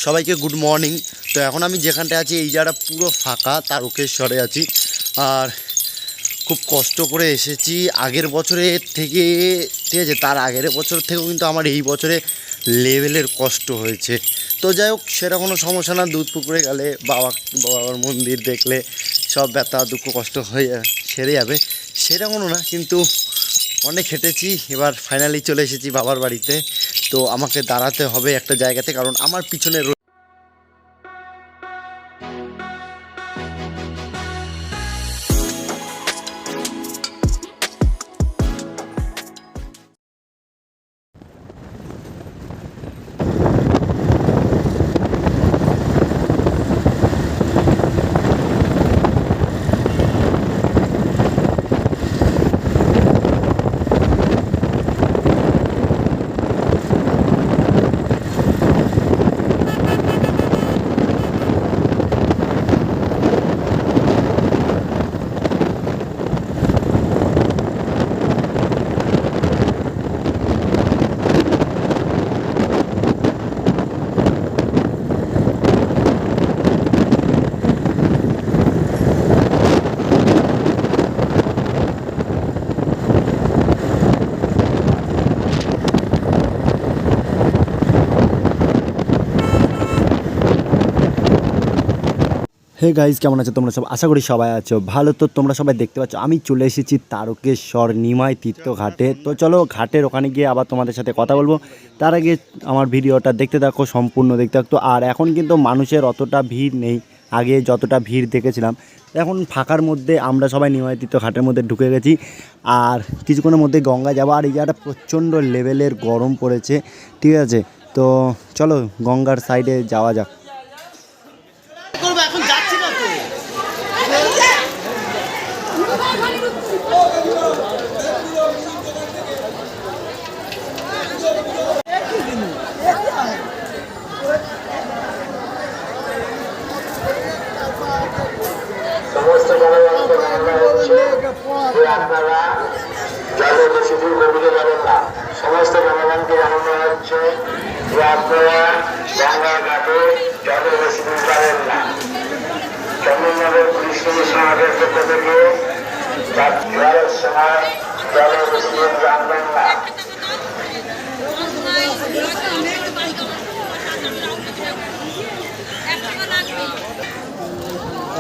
সবাইকে good morning. তো এখন আমি যেখানটা আছি এই জায়গাটা পুরো ফাঁকা, তারকেশ্বরে আছি। আর খুব কষ্ট করে এসেছি আগের বছরের থেকে, ঠিক আছে, তার আগের বছর থেকেও কিন্তু আমার এই বছরে লেভেলের কষ্ট হয়েছে। তো যাই হোক, সেটা কোনো সমস্যা না। দুধ পুকুরে গেলে বাবার মন্দির দেখলে সব ব্যথা দুঃখ কষ্ট হয়ে সেরে যাবে, সেটা কোনো না। কিন্তু অনেক হেঁটেছি, এবার ফাইনালি চলে এসেছি বাবার বাড়িতে। তো আমাকে দাঁড়াতে হবে একটা জায়গাতে, কারণ আমার পিছনে হে গাইজ, কেমন আছো তোমরা সব? আশা করি সবাই আছো ভালো। তো তোমরা সবাই দেখতে পাচ্ছ আমি চলে এসেছি তারকেশ্বর নিমাই তীর্থ ঘাটে। তো চলো ঘাটের ওখানে গিয়ে আবার তোমাদের সাথে কথা বলবো। তার আগে আমার ভিডিওটা দেখতে থাকো, সম্পূর্ণ দেখতে থাকতো। আর এখন কিন্তু মানুষের অতটা ভিড় নেই, আগে যতটা ভিড় দেখেছিলাম। এখন ফাঁকার মধ্যে আমরা সবাই নিমাই তীর্থ ঘাটের মধ্যে ঢুকে গেছি। আর কিছুক্ষণের মধ্যে গঙ্গা যাবো। আর এই জায়গাটা প্রচণ্ড লেভেলের গরম পড়েছে, ঠিক আছে। তো চলো গঙ্গার সাইডে যাওয়া যাক। এখন যাচ্ছি না তো। সমস্ত জনগণকে জানানো হচ্ছে যে আপনারা জলে বেশি দূর গভীরে যাবেন না। সমস্ত জনগণকে জানানো হচ্ছে যে আপনারা গঙ্গার ঘাটে জলে বেশি দূর যাবেন না। চন্দননগর পুলিশ কমিশনারের পক্ষ থেকে জলের সময় জলে বেশি দূর জানবেন না।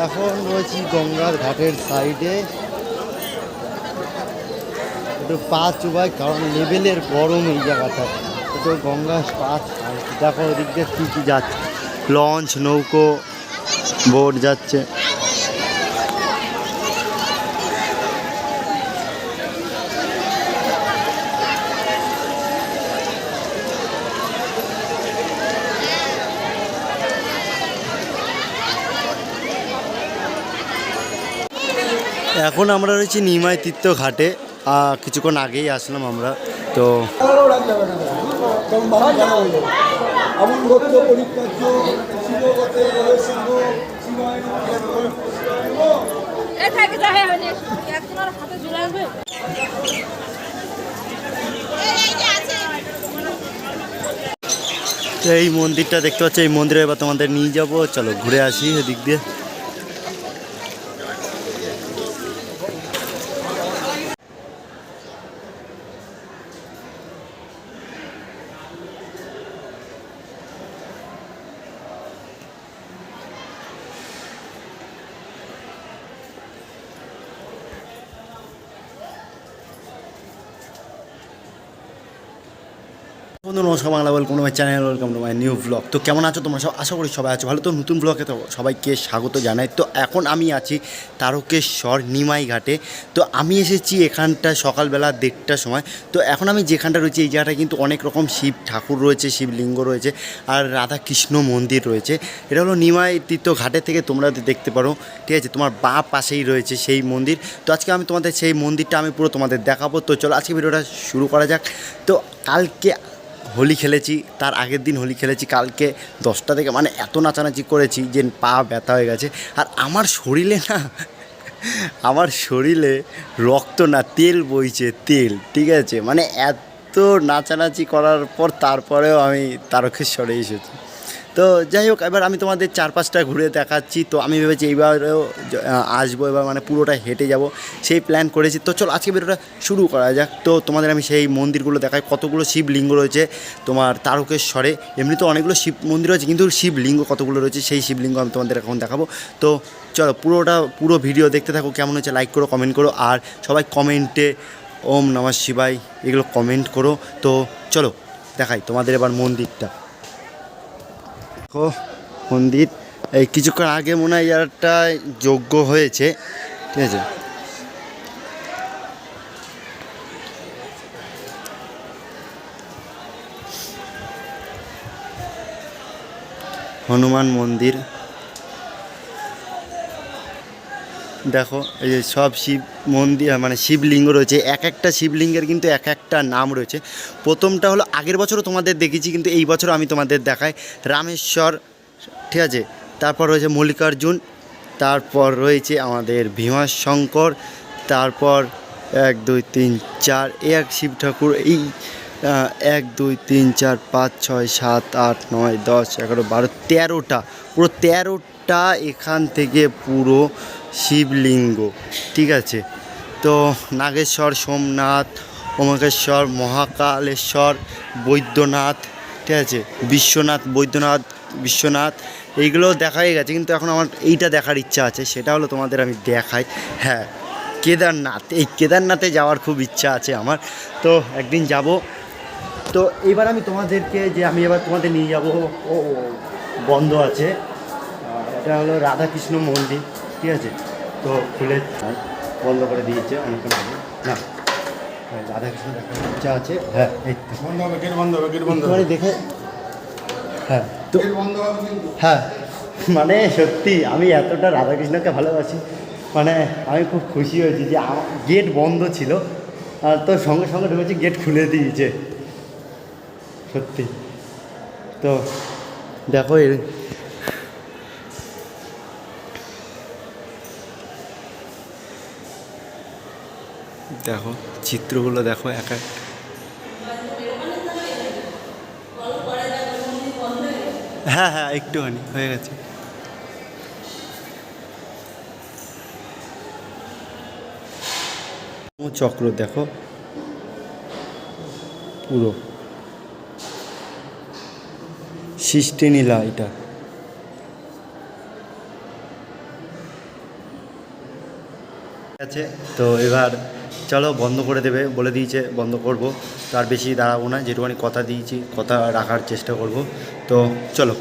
এখন রয়েছি গঙ্গার ঘাটের সাইডে, একটু পা চুবাই, কারণ লেভেলের গরম এই জায়গাটা। একটু গঙ্গার পা দেখো, ওদিক দিয়ে কী কী যাচ্ছে, লঞ্চ, নৌকো, বোট যাচ্ছে। এখন আমরা রয়েছি নিমাই তীর্থ ঘাটে। কিছুক্ষণ আগেই আসলাম আমরা। তো এই মন্দিরটা দেখতে পাচ্ছি, এই মন্দিরে এবার তোমাদের নিয়ে যাবো। চলো ঘুরে আসি এদিক দিয়ে। বন্ধু নমস্কার, Bangla welcome to my channel, welcome to my new blog. তো কেমন আছো তোমরা সব? আশা করি সবাই আছো ভালো। তো নতুন ব্লগে তো সবাইকে স্বাগত জানাই। তো এখন আমি আছি তারকেশ্বর নিমাই ঘাটে। তো আমি এসেছি এখানটা সকালবেলা 1:30টার সময়। তো এখন আমি যেখানটা রয়েছি এই জায়গাটা কিন্তু অনেক রকম শিব ঠাকুর রয়েছে, শিবলিঙ্গ রয়েছে, আর রাধা কৃষ্ণ মন্দির রয়েছে। এটা হলো নিমাই তীর্থ ঘাটের থেকে তোমরা দেখতে পারো, ঠিক আছে। তোমার বাঁ পাশেই রয়েছে সেই মন্দির। তো আজকে আমি তোমাদের সেই মন্দিরটা আমি পুরো তোমাদের দেখাবো। তো চলো আজকে ভিডিওটা শুরু করা যাক। তো কালকে হোলি খেলেছি, তার আগের দিন হোলি খেলেছি। কালকে 10টা থেকে মানে এত নাচানাচি করেছি যে পা ব্যথা হয়ে গেছে। আর আমার শরীরে না, আমার শরীরে রক্ত না, তেল বইছে, তেল, ঠিক আছে। মানে এত নাচানাচি করার পর তারপরেও আমি তারকেশ্বরে এসেছি। তো যাই হোক, এবার আমি তোমাদের 4-5টা ঘুরে দেখাচ্ছি। তো আমি ভেবেছি এইবারেও আসবো, এবার মানে পুরোটা হেঁটে যাব সেই প্ল্যান করেছি। তো চলো আজকে ভিডিওটা শুরু করা যাক। তো তোমাদের আমি সেই মন্দিরগুলো দেখাই, কতগুলো শিবলিঙ্গ রয়েছে তোমার তারকেশ্বরে। এমনি তো অনেকগুলো শিব মন্দির রয়েছে, কিন্তু শিবলিঙ্গ কতগুলো রয়েছে সেই শিবলিঙ্গ আমি তোমাদের এখন দেখাবো। তো চলো পুরো ভিডিও দেখতে থাকো। কেমন হচ্ছে লাইক করো, কমেন্ট করো, আর সবাই কমেন্টে ওম নমঃ শিবায় এগুলো কমেন্ট করো। তো চলো দেখাই তোমাদের এবার মন্দিরটা। দেখো মন্দির, এই কিছুক্ষণ আগে মনে হয় একটা যজ্ঞ হয়েছে, ঠিক আছে। হনুমান মন্দির দেখো, এই যে সব শিব মন্দির মানে শিবলিঙ্গ রয়েছে। এক একটা শিবলিঙ্গের কিন্তু এক একটা নাম রয়েছে। প্রথমটা হলো আগের বছরও তোমাদের দেখেছি, কিন্তু এই বছর আমি তোমাদের দেখাই রামেশ্বর, ঠিক আছে। তারপর রয়েছে মল্লিকার্জুন, তারপর রয়েছে আমাদের ভীমাশঙ্কর, তারপর 1 2 3 4 এক শিব ঠাকুর, এই 1 2 3 4 5 6 7 8 9 10 11 12 13টা, পুরো 13টা এখান থেকে পুরো শিবলিঙ্গ, ঠিক আছে। তো নাগেশ্বর, সোমনাথ, ওমকেশ্বর, মহাকালেশ্বর, বৈদ্যনাথ, ঠিক আছে, বিশ্বনাথ, বৈদ্যনাথ, বিশ্বনাথ, এইগুলো দেখাই গেছে। কিন্তু এখন আমার এইটা দেখার ইচ্ছা আছে, সেটা হলো তোমাদের আমি দেখাই। হ্যাঁ, কেদারনাথ, এই কেদারনাথে যাওয়ার খুব ইচ্ছা আছে আমার, তো একদিন যাব। তো এইবার আমি তোমাদেরকে আমি এবার তোমাদের নিয়ে যাব, ও বন্ধ আছে, এটা হলো রাধাকৃষ্ণ মন্দির, ঠিক আছে। তো খুলে বন্ধ করে দিয়েছে অনেকক্ষণ আগে। না, রাধাকৃষ্ণ দেখার ইচ্ছা আছে। হ্যাঁ, এই বন্ধ হবে, গেট বন্ধ হবে, গেট বন্ধ হবে, একটুখানি দেখে। হ্যাঁ, তো গেট বন্ধ হবে কিন্তু। হ্যাঁ, মানে সত্যি আমি এতটা রাধাকৃষ্ণকে ভালোবাসি, মানে আমি খুব খুশি হয়েছি যে গেট বন্ধ ছিল, আর তো সঙ্গে সঙ্গে ঢুকেছি, গেট খুলে দিয়েছে, সত্যি। তো দেখো দেখো চিত্রগুলো দেখো এক এক। হ্যাঁ হ্যাঁ, একটুখানি হয়ে গেছে। চক্র দেখো পুরো সৃষ্টি নীলা এটা। আছে তো এবার চলো বন্ধ করে দেবে বলে দিয়েছে, বন্ধ করব। তো আর বেশি দাঁড়াবো না, যেটুখানি কথা দিয়েছি কথা রাখার চেষ্টা করব। তো চলো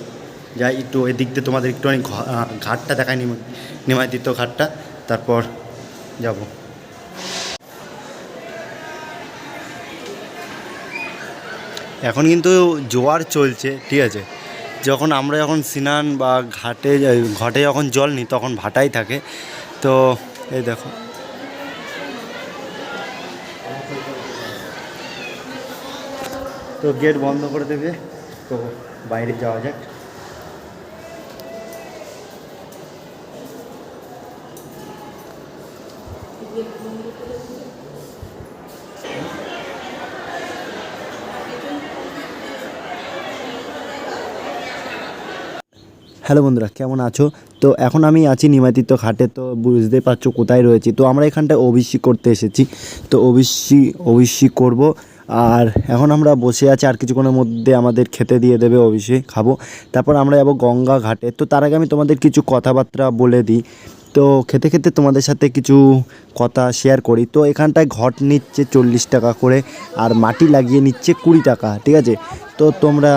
যাই একটু এদিক দিয়ে তোমাদের একটুখানি ঘাটটা দেখাই, নিমাইতীর্থ ঘাটটা, তারপর যাব। এখন কিন্তু জোয়ার চলছে, ঠিক আছে। আমরা যখন স্নান বা ঘাটে যখন জল নিই তখন ভাটাই থাকে। তো এই দেখো, তো গেট বন্ধ করে দেবে, তো বাইরে যাওয়া যাক। হ্যালো বন্ধুরা, কেমন আছো? তো এখন আমি আছি নিমাইতীর্থ ঘাটে, তো বুঝতে পারছো কোথায় রয়েছি। তো আমরা এখানটায় ওবিসি করতে এসেছি, তো ওবিসি করব। আর এখন আমরা বসে আছি, আর কিছুক্ষণের মধ্যে আমাদের খেতে দিয়ে দেবে, ওবিসি খাবো। তারপর আমরা যাবো গঙ্গা ঘাটে। তো তার আগে আমি তোমাদের কিছু কথাবার্তা বলে দিই। তো খেতে খেতে তোমাদের সাথে কিছু কথা শেয়ার করি। তো এখানটায় ঘট নিচ্ছে 40 টাকা করে, আর মাটি লাগিয়ে নিচ্ছে 20 টাকা, ঠিক আছে। তো তোমরা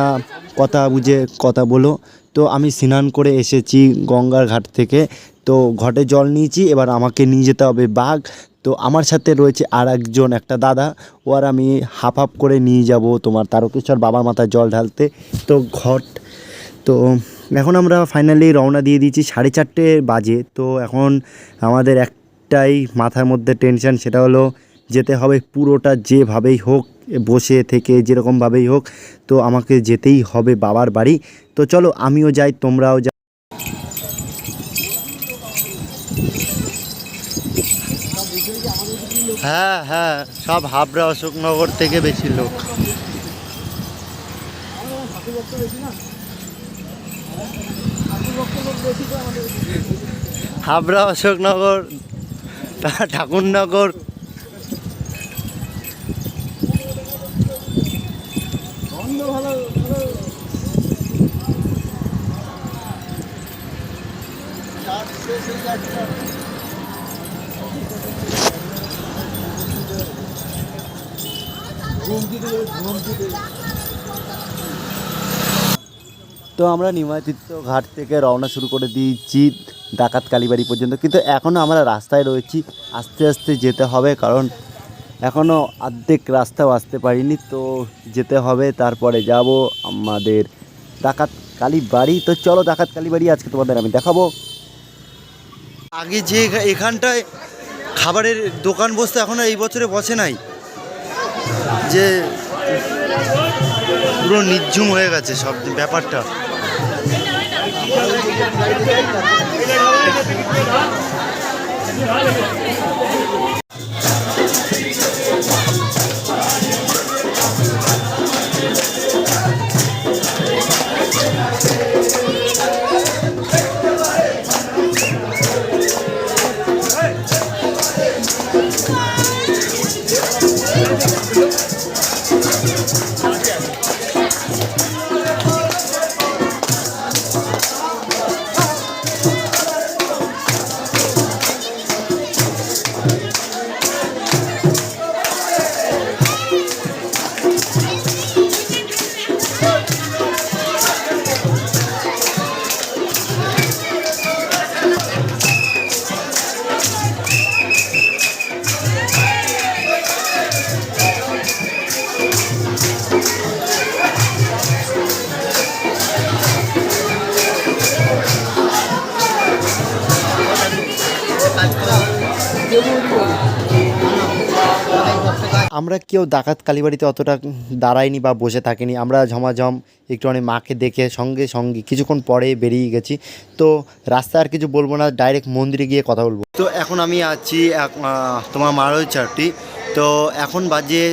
কথা বুঝে কথা বলো। তো আমি স্নান করে এসেছি গঙ্গার ঘাট থেকে, তো ঘটে জল নিয়েছি, এবার আমাকে নিয়ে যেতে হবে বাঘ। তো আমার সাথে রয়েছে আর একজন, একটা দাদা, ও আর আমি হাফ হাফ করে নিয়ে যাব তোমার তারকেশ্বর বাবার মাথায় জল ঢালতে। তো তো এখন আমরা ফাইনালি রওনা দিয়ে দিয়েছি, 4:30 বাজে। তো এখন আমাদের একটাই মাথার মধ্যে টেনশন, সেটা হলো যেতে হবে পুরোটা যেভাবেই হোক, বসে থেকে যেরকমভাবেই হোক, তো আমাকে যেতেই হবে বাবার বাড়ি। তো চলো আমিও যাই, তোমরাও যাও। হ্যাঁ হ্যাঁ, সব হাবড়া অশোকনগর থেকে বেশি লোক। হাবড়া, অশোকনগর, ঠাকুরনগর। তো আমরা নিমাতীর্থ ঘাট থেকে রওনা শুরু করে দিয়েছি ডাকাত কালীবাড়ি পর্যন্ত, কিন্তু এখনও আমরা রাস্তায় রয়েছি। আস্তে আস্তে যেতে হবে, কারণ এখনও অর্ধেক রাস্তাও আসতে পারিনি। তো যেতে হবে, তারপরে যাব আমাদের ডাকাত কালীবাড়ি। তো চলো ডাকাত কালীবাড়ি আজকে তোমাদের আমি দেখাবো। আগে যে এখানটায় খাবারের দোকান বসতে এখনও এই বছরে বসে নাই, যে পুরো নির্ঝুম হয়ে গেছে সব ব্যাপারটা। আমরা কেউ ডাকাত কালীবাড়িতে অতটা দাঁড়াইনি বা বসে থাকিনি। আমরা ঝমাঝম একটুখানি মাকে দেখে সঙ্গে সঙ্গে কিছুক্ষণ পরে বেরিয়ে গেছি। তো রাস্তায় আর কিছু বলবো না, ডাইরেক্ট মন্দিরে গিয়ে কথা বলবো। তো এখন আমি আছি তোমার মারোচারটি। তো এখন বাজে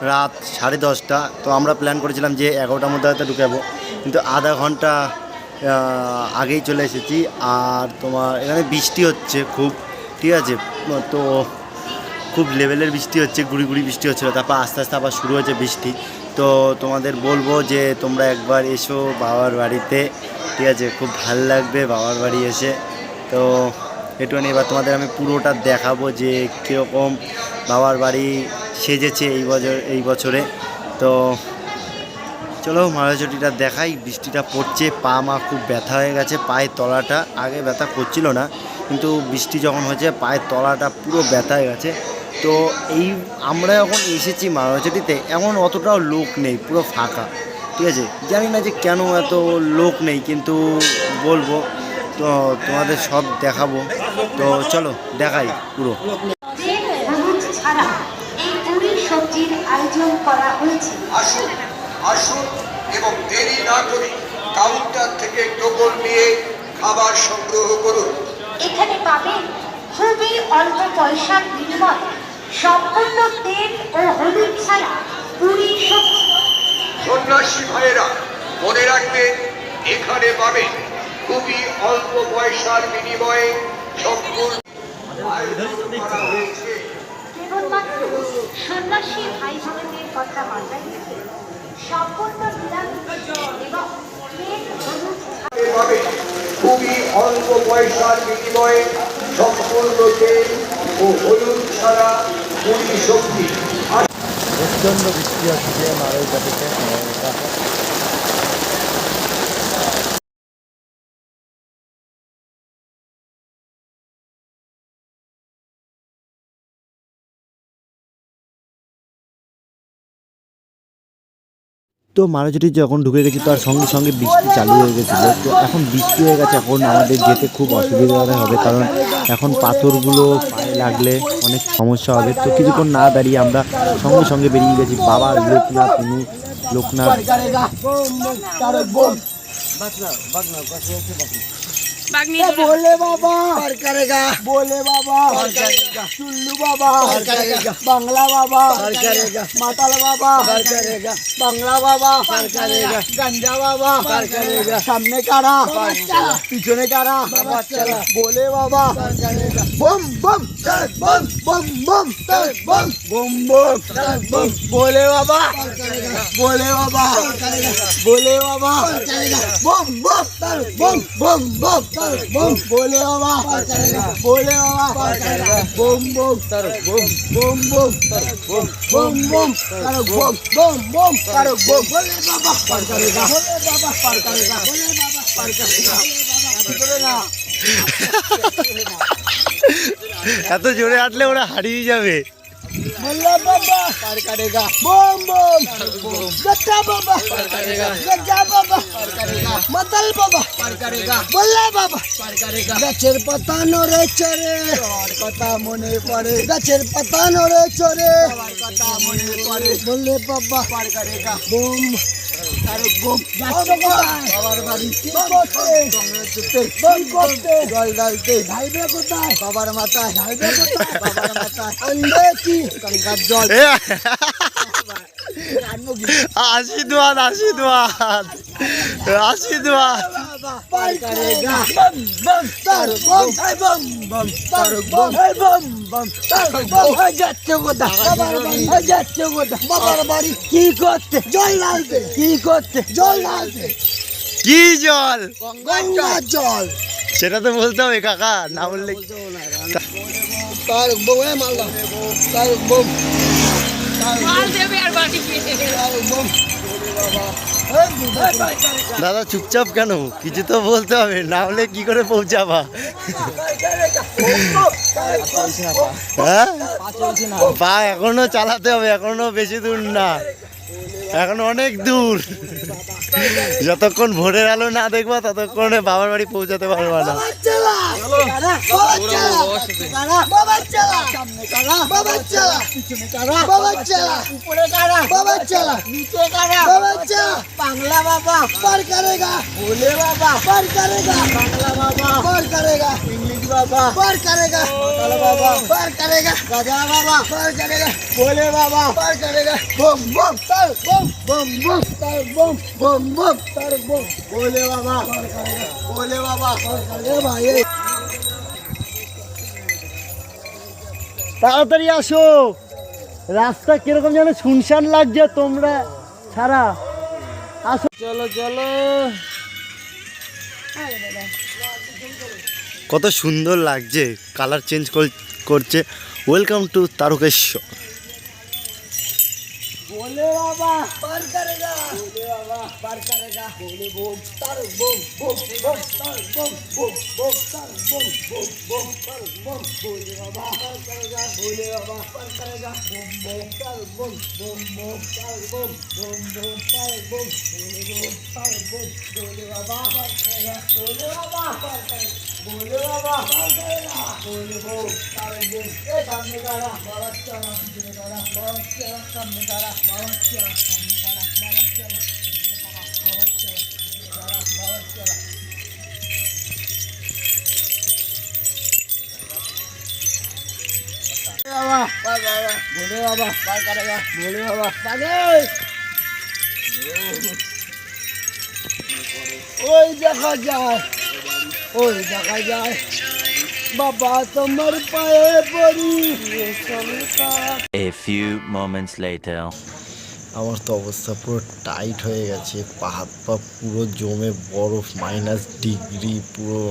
রাত 10:30। তো আমরা প্ল্যান করেছিলাম যে 11টার মধ্যে হয়তো ঢুকাবো, কিন্তু আধা ঘন্টা আগেই চলে এসেছি। আর তোমার এখানে বৃষ্টি হচ্ছে খুব, ঠিক আছে? তো খুব লেভেলের বৃষ্টি হচ্ছে, গুড়ি গুড়ি বৃষ্টি হচ্ছিলো, তারপর আস্তে আস্তে আবার শুরু হয়েছে বৃষ্টি। তো তোমাদের বলবো যে তোমরা একবার এসো বাবার বাড়িতে, ঠিক আছে? খুব ভাল লাগবে বাবার বাড়ি এসে। তো একটুখানি এবার তোমাদের আমি পুরোটা দেখাবো যে কীরকম বাবার বাড়ি সেজেছে এই বছরে। তো চলো মারাচটিটা দেখাই। বৃষ্টিটা পড়ছে, পা মা খুব ব্যথা হয়ে গেছে, পায়ের তলাটা আগে ব্যথা করছিল না, কিন্তু বৃষ্টি যখন হয়েছে পায়ের তলাটা পুরো ব্যথা হয়ে গেছে। তো আমরা যখন এসেছি মারাচটিতে এখন অতটাও লোক নেই, পুরো ফাঁকা, ঠিক আছে? জানি না যে কেন এত লোক নেই, কিন্তু বলবো তো তোমাদের সব দেখাবো। তো চলো দেখাই পুরো। ছাড়া এই পুরি সবজির আয়োজন করা হয়েছে। আসুন আসুন এবং দেরি না করে কাউন্টার থেকে টোকন নিয়ে খাবার সংগ্রহ করুন। এখানে পাবেন খুবই অল্প পয়সার বিনিময়ে সম্পূর্ণ তেল ও হলুদ ছাড়া পুরি সবজি। সন্ন্যাসী ভাইয়েরা মনে রাখবেন, এখানে পাবেন খুবই অল্প পয়সার বিনিময়ে সম্পূর্ণ করা হয়েছে। কেবলমাত্র সন্ন্যাসী ভাই বোনদের কথা মাথায় রেখে সম্পূর্ণ নিরামিষ এবং তেল হলুদ পাবেন খুবই অল্প পয়সার বিনিময়ে সম্পূর্ণ তেল ও হলুদ ছাড়া পুরি সবজি। প্রচণ্ড বৃষ্টি হচ্ছে মারাচটিতে। তো মারাচটি যখন ঢুকে গেছি তার সঙ্গে সঙ্গে বৃষ্টি চালু হয়ে গেছিলো। তো এখন বৃষ্টি হয়ে গেছে, এখন আমাদের যেতে খুব অসুবিধা হবে, কারণ এখন পাথরগুলো পায়ে লাগলে অনেক সমস্যা হবে। তো কিছুক্ষণ না দাঁড়িয়ে আমরা সঙ্গে সঙ্গে বেরিয়ে গেছি। বাবা লোকনাথ बोले बाबा पार करेगा, बोले बाबा पार करेगा, चुल्लू बाबा पार करेगा, बांग्ला बाबा पार करेगा, माताल बाबा पार करेगा, बांग्ला बाबा पार करेगा, गंजा बाबा पार करेगा, सामने कारा पीछे कारा बोले बाबा पार करेगा, बम बम बम बम बम बम बम बम बम बोले बाबा पार करेगा, बोले बाबा पार करेगा, बोले बाबा पार करेगा, बम बम बम बम बम बम बोले बाबा पार करेगा, बोले बाबा पार करेगा, बम बम बम बम बम बम करो बम बम बम करो बम बोले बाबा पार करेगा, बोले बाबा पार करेगा, बोले बाबा पार करेगा, बोले ना এত জোরে হাঁটলে ওরা হারিয়ে যাবে। बोले बाबा पार करेगा, बम बम गट्टा बाबा पार करेगा, गज्जा बाबा पार करेगा, मतल बाबा पार करेगा, बोले बाबा पार करेगा, गाছের পাতা নড়ে চড়ে আমার কথা মনে পড়ে, গাছের পাতা নড়ে চড়ে আমার কথা মনে পড়ে, বললে বাবা পার করেगा, বম আরে বম বাবার বাড়ি কি করতে বম করতে জল ঢালতে ঢালবে কোথায় বাবার মাথায়, ঢালবে কোথায় বাবার মাথায়, আনবে কি গঙ্গার জল আশীর্বাদ আশীর্বাদ আশীর্বাদ। पार करेगा, बम बम तार बम बम बम तार बम बम बम तार बम যাচ্ছে কোথা বাবার বাড়ি যাচ্ছে কোথা বাবার বাড়ি কি করতে জল ঢালতে, কি করতে জল ঢালতে, কি জল? গঙ্গার জল সেটা তো বলতে হবে কাকা, না বললে তার বম মালদা তার বম মাল দেবে আর বাড়ি ফিরে তার বম দাদা চুপচাপ কেন? কিছু তো বলতে হবে, না হলে কি করে পৌঁছাবা? হ্যাঁ পা এখনো চালাতে হবে, এখনো বেশি দূর না, এখনো অনেক দূর। যতক্ষণ ভোরের আলো না দেখবা ততক্ষণে বাবার বাড়ি পৌঁছাতে পারবা না। बांग्ला बाबा पार करेगा, भोले बाबा पार करेगा, बांग्ला बाबा पार करेगा, इंग्लिश बाबा पार करेगा, माताल बाबा पार करेगा, गजा बाबा पार करेगा, भोले बाबा पार करेगा, बम बम तार बम बम बम तार बम बम बम तार बम भोले बाबा पार करेगा, भोले बाबा पार करेगा भाई। তাড়াতাড়ি আসো, রাস্তা কিরকম যেন শুনশান লাগছে তোমরা ছাড়া। আসো চলো চলো। কত সুন্দর লাগছে, কালার চেঞ্জ করছে। Welcome to Tarakeswar. बोले बाबा पार करेगा, बोले बाबा पार करेगा, बोले बोम तार बोम बोम बोम तार बोम बोम बोम तार बोम बोम बोम तार बोम बोले बाबा पार करेगा, बोले बाबा पार करेगा, बोम बोम तार बोम बोम बोम तार बोम बोम बोम तार बोम बोले बोम तार बोम बोले बाबा पार करेगा, बोले बाबा पार करेगा, बोले बाबा पार करेगा, बोले बोम तार बोम ए सामने करा बाबा चला सामने करा बाबा चला सामने करा बाबा चला सामने करा बाबा चला बाबा चला बाबा चला बाबा बोले बाबा पार करेगा, बोले बाबा पागे ওই দেখা যায়, ওই দেখা যায় বাবা তোমার পায়ে পড়ি। A few moments later. আমার তো অবস্থা পুরো টাইট হয়ে গেছে, পা হাত পা পুরো জমে বরফ, -ডিগ্রি, পুরো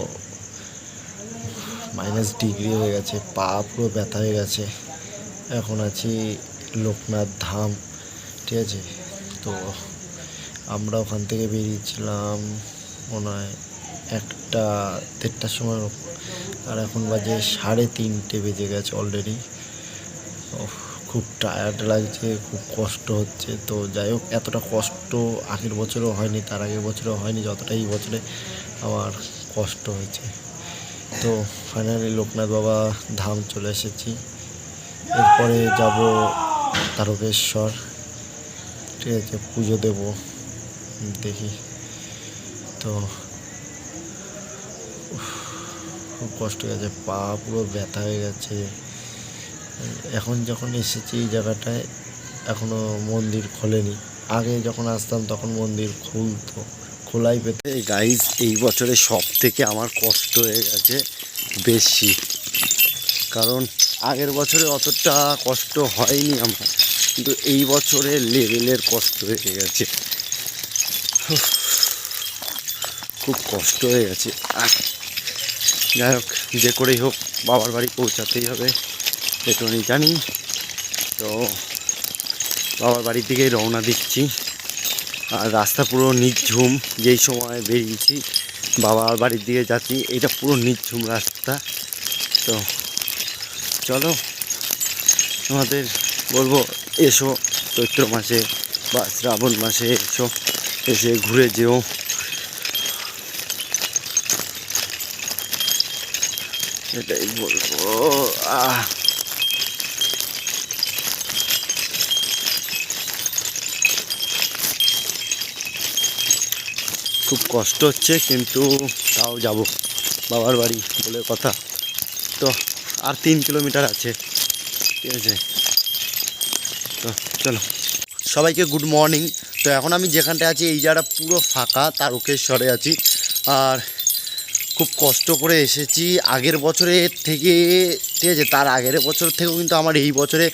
-ডিগ্রি হয়ে গেছে, পা পুরো ব্যথা হয়ে গেছে। এখন আছি লোকনাথ ধাম, ঠিক আছে। তো আমরা ওখান থেকে বেরিয়েছিলাম মনে হয় 1-1:30টার সময়, আর এখন বাজে 3:30 বেজে গেছে অলরেডি। খুব টায়ার্ড লাগছে, খুব কষ্ট হচ্ছে। তো যাই হোক, এতটা কষ্ট আগের বছরও হয়নি, তার আগের বছরও হয়নি যতটা এই বছরে আমার কষ্ট হয়েছে। তো ফাইনালি লোকনাথ বাবা ধাম চলে এসেছি। এরপরে যাব তারকেশ্বর, ঠিক আছে, পুজো দেব দেখি। তো খুব কষ্ট হয়ে গেছে, পা পুরো ব্যথা হয়ে গেছে। এখন যখন এসেছি এই জায়গাটায় এখনও মন্দির খোলেনি, আগে যখন আসতাম তখন মন্দির খুলতো, খোলাই পেতে। গাইজ এই বছরে সব থেকে আমার কষ্ট হয়ে গেছে বেশি, কারণ আগের বছরে অতটা কষ্ট হয়নি আমার, কিন্তু এই বছরে লেভেলের কষ্ট হয়ে গেছে, খুব কষ্ট হয়ে গেছে। আর যাই হোক, যে করেই হোক বাবার বাড়ি পৌঁছাতেই হবে, এটা আমি জানি। তো বাবার বাড়ির দিকেই রওনা দিচ্ছি। আর রাস্তা পুরো নিঝুম, যেই সময় বেরিয়েছি বাবার বাড়ির দিকে যাচ্ছি, এটা পুরো নিঝুম রাস্তা। তো চলো, তোমাদের বলবো এসো চৈত্র মাসে বা শ্রাবণ মাসে এসো, এসে ঘুরে যেও। এটাই বলবো। খুব কষ্ট হচ্ছে, কিন্তু তাও যাব বাবার বাড়ি বলে কথা। তো আর 3 কিলোমিটার আছে, ঠিক আছে। তো চলো, সবাইকে গুড মর্নিং। তো এখন আমি যেখানটায় আছি এই জায়গাটা পুরো ফাঁকা, তারকেশ্বরে আছি। আর খুব কষ্ট করে এসেছি আগের বছরের থেকে, ঠিক আছে। তার আগের বছর থেকেও কিন্তু আমার এই বছরে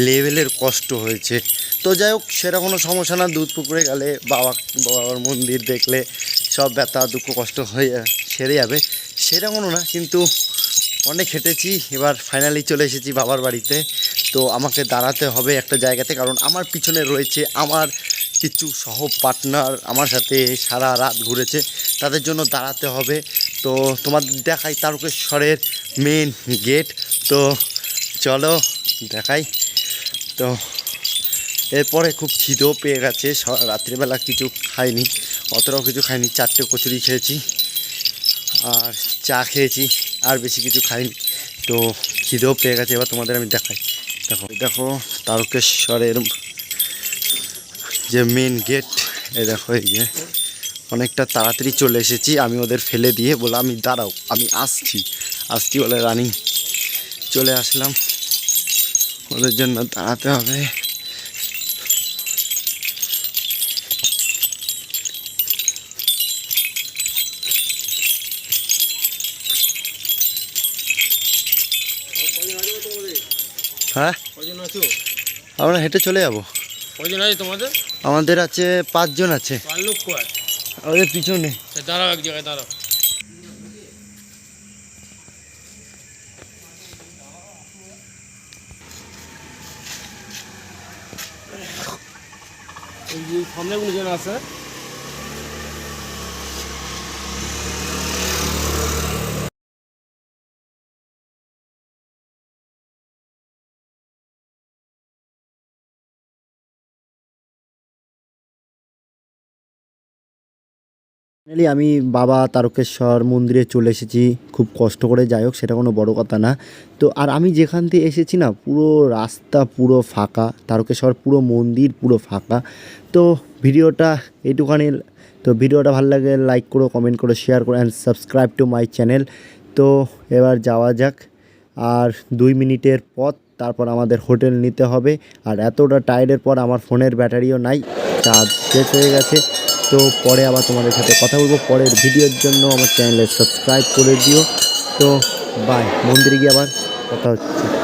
লেভেলের কষ্ট হয়েছে। তো যাই হোক, সেটা কোনো সমস্যা না, দুধ পুকুরে গেলে বাবার মন্দির দেখলে সব ব্যথা দুঃখ কষ্ট হয়ে সেরে যাবে, সেটা কোনো না। কিন্তু অনেক হেঁটেছি, এবার ফাইনালি চলে এসেছি বাবার বাড়িতে। তো আমাকে দাঁড়াতে হবে একটা জায়গাতে, কারণ আমার পিছনে রয়েছে আমার কিছু সহ পার্টনার, আমার সাথে সারা রাত ঘুরেছে, তাদের জন্য দাঁড়াতে হবে। তো তোমাদের দেখাই তারকেশ্বরের মেন গেট। তো চলো দেখাই। তো এরপরে খুব খিদেও পেয়ে গেছে, রাত্রিবেলা কিছু খাইনি, অতটাও কিছু খাইনি, 4টে কচুরি খেয়েছি আর চা খেয়েছি, আর বেশি কিছু খাইনি। তো খিদেও পেয়ে গেছে, এবার তোমাদের আমি দেখাই। দেখো তারকেশ্বরের যে মেন গেট, এই দেখো, এই যে অনেকটা তাড়াতাড়ি চলে এসেছি। আমি ওদের ফেলে দিয়ে বলে আমি দাঁড়াও, আমি আসছি বলে রানিং চলে আসলাম, ওদের জন্য দাঁড়াতে হবে। হ্যাঁ, আমরা হেঁটে চলে যাবো। কজন আছে তোমাদের? আমাদের আছে 5 জন আছে। আর লোক কয়? ওদের পিছনে। দাঁড়াও, এক জায়গায় দাঁড়াও। এই যে সামনে কোনজন আছে? ফাইনালি আমি বাবা তারকেশ্বর মন্দিরে চলে এসেছি, খুব কষ্ট করে। যাই হোক, সেটা কোনো বড় কথা না। তো আর আমি যেখান থেকে এসেছি না, পুরো রাস্তা পুরো ফাঁকা, তারকেশ্বর পুরো মন্দির পুরো ফাঁকা। তো ভিডিওটা এইটুখানি। তো ভিডিওটা ভালো লাগে লাইক করো, কমেন্ট করো, শেয়ার করো and subscribe to my channel. তো এবার যাওয়া যাক, আর 2 মিনিটের পথ, তারপর আমাদের হোটেল নিতে হবে। আর এতটা টায়ার্ডের পর আমার ফোনের ব্যাটারিও নাই, চার্জ শেষ হয়ে গেছে। তো পরে আবার তোমাদের সাথে কথা বলবো পরের ভিডিওর জন্য। আমার চ্যানেলে সাবস্ক্রাইব করে দিও। তো বাই, মন্দিরে গিয়ে আবার কথা হচ্ছে।